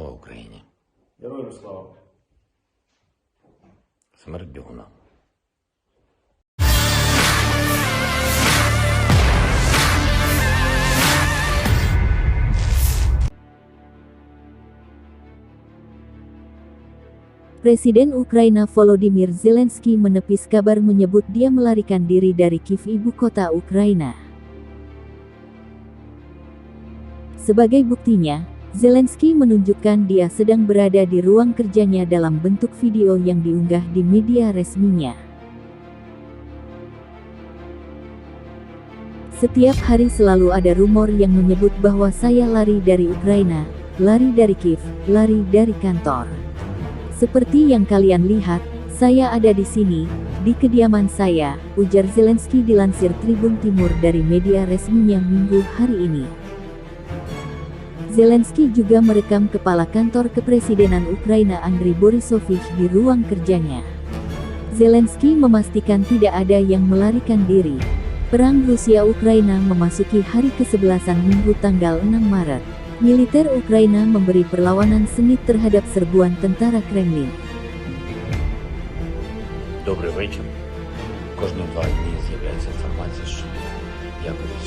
Слава Україні! Героям слава! Смерть бігуна! Presiden Ukraina Volodymyr Zelensky menepis kabar menyebut dia melarikan diri dari Kiev, ibu kota Ukraina. Sebagai buktinya, Zelensky menunjukkan dia sedang berada di ruang kerjanya dalam bentuk video yang diunggah di media resminya. Setiap hari selalu ada rumor yang menyebut bahwa saya lari dari Ukraina, lari dari Kiev, lari dari kantor. Seperti yang kalian lihat, saya ada di sini, di kediaman saya, ujar Zelensky dilansir Tribun Timur dari media resminya Minggu hari ini. Zelensky juga merekam Kepala Kantor Kepresidenan Ukraina Andriy Borisovich di ruang kerjanya. Zelensky memastikan tidak ada yang melarikan diri. Perang Rusia-Ukraina memasuki hari ke-11 Minggu tanggal 6 Maret. Militer Ukraina memberi perlawanan sengit terhadap serbuan tentara Kremlin. Добрий вечір. Кожні 2 дні з'являється інформація, що якось